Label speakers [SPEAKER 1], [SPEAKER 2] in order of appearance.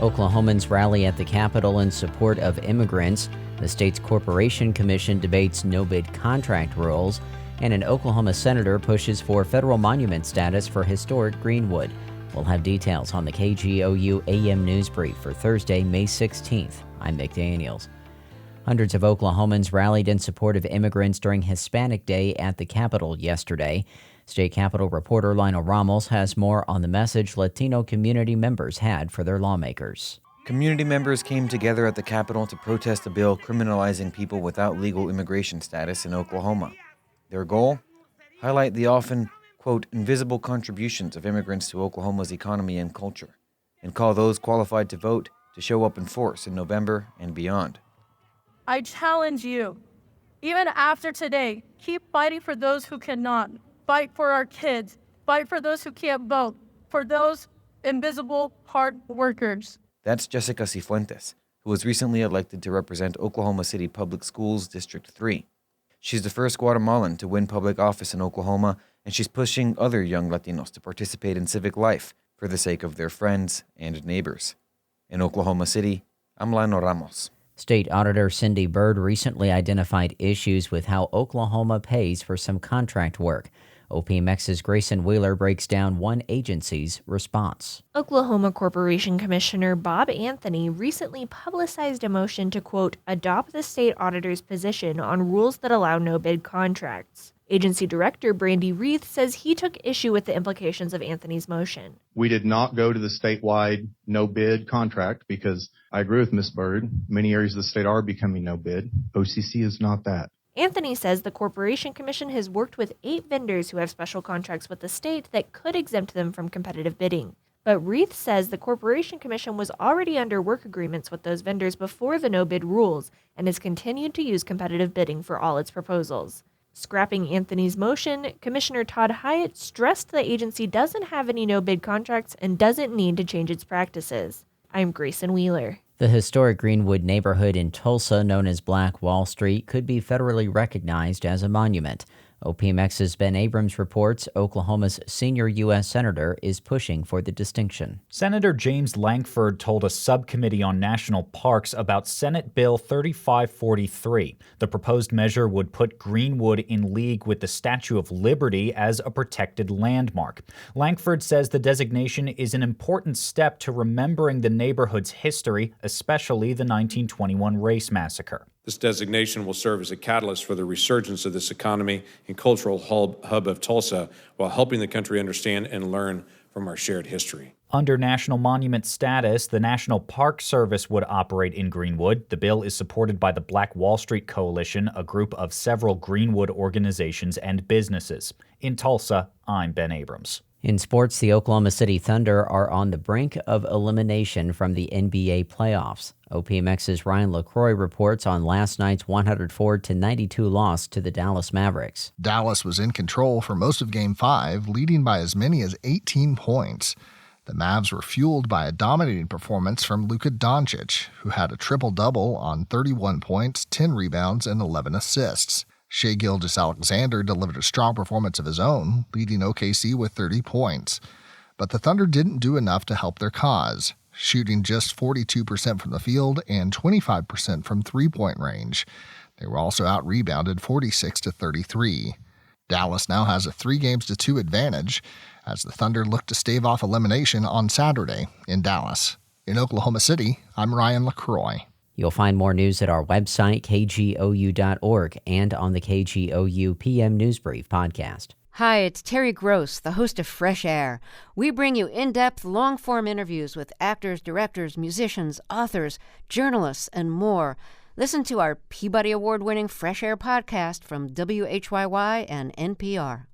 [SPEAKER 1] Oklahomans rally at the Capitol in support of immigrants. The state's Corporation Commission debates no-bid contract rules. And an Oklahoma senator pushes for federal monument status for historic Greenwood. We'll have details on the KGOU AM News Brief for Thursday, May 16th. I'm Nick Daniels. Hundreds of Oklahomans rallied in support of immigrants during Hispanic Day at the Capitol yesterday. State Capitol reporter Lionel Ramos has more on the message Latino community members had for their lawmakers.
[SPEAKER 2] Community members came together at the Capitol to protest a bill criminalizing people without legal immigration status in Oklahoma. Their goal? Highlight the often, quote, invisible contributions of immigrants to Oklahoma's economy and culture, and call those qualified to vote to show up in force in November and beyond.
[SPEAKER 3] I challenge you, even after today, keep fighting for those who cannot. Fight for our kids. Fight for those who can't vote. For those invisible hard workers.
[SPEAKER 2] That's Jessica Cifuentes, who was recently elected to represent Oklahoma City Public Schools District 3. She's the first Guatemalan to win public office in Oklahoma, and she's pushing other young Latinos to participate in civic life for the sake of their friends and neighbors. In Oklahoma City, I'm Lionel Ramos.
[SPEAKER 1] State Auditor Cindy Byrd recently identified issues with how Oklahoma pays for some contract work. OPMX's Grayson Wheeler breaks down one agency's response.
[SPEAKER 4] Oklahoma Corporation Commissioner Bob Anthony recently publicized a motion to, quote, adopt the state auditor's position on rules that allow no-bid contracts. Agency Director Brandy Reith says he took issue with the implications of Anthony's motion.
[SPEAKER 5] We did not go to the statewide no-bid contract because I agree with Ms. Byrd. Many areas of the state are becoming no-bid. OCC is not that.
[SPEAKER 4] Anthony says the Corporation Commission has worked with 8 vendors who have special contracts with the state that could exempt them from competitive bidding. But Reith says the Corporation Commission was already under work agreements with those vendors before the no-bid rules and has continued to use competitive bidding for all its proposals. Scrapping Anthony's motion, Commissioner Todd Hyatt stressed the agency doesn't have any no-bid contracts and doesn't need to change its practices. I'm Grayson Wheeler.
[SPEAKER 1] The historic Greenwood neighborhood in Tulsa, known as Black Wall Street, could be federally recognized as a monument. OPMX's Ben Abrams reports Oklahoma's senior U.S. senator is pushing for the distinction.
[SPEAKER 6] Senator James Lankford told a subcommittee on national parks about Senate Bill 3543. The proposed measure would put Greenwood in league with the Statue of Liberty as a protected landmark. Lankford says the designation is an important step to remembering the neighborhood's history, especially the 1921 race massacre.
[SPEAKER 7] This designation will serve as a catalyst for the resurgence of this economy and cultural hub of Tulsa while helping the country understand and learn from our shared history.
[SPEAKER 6] Under national monument status, the National Park Service would operate in Greenwood. The bill is supported by the Black Wall Street Coalition, a group of several Greenwood organizations and businesses. In Tulsa, I'm Ben Abrams.
[SPEAKER 1] In sports, the Oklahoma City Thunder are on the brink of elimination from the NBA playoffs. OPMX's Ryan LaCroix reports on last night's 104-92 loss to the Dallas Mavericks.
[SPEAKER 8] Dallas was in control for most of Game 5, leading by as many as 18 points. The Mavs were fueled by a dominating performance from Luka Doncic, who had a triple-double on 31 points, 10 rebounds, and 11 assists. Shai Gilgeous-Alexander delivered a strong performance of his own, leading OKC with 30 points. But the Thunder didn't do enough to help their cause, shooting just 42% from the field and 25% from three-point range. They were also out-rebounded 46-33. Dallas now has a 3-2 advantage as the Thunder look to stave off elimination on Saturday in Dallas. In Oklahoma City, I'm Ryan LaCroix.
[SPEAKER 1] You'll find more news at our website, kgou.org, and on the KGOU PM News Brief podcast.
[SPEAKER 9] Hi, it's Terry Gross, the host of Fresh Air. We bring you in-depth, long-form interviews with actors, directors, musicians, authors, journalists, and more. Listen to our Peabody Award-winning Fresh Air podcast from WHYY and NPR.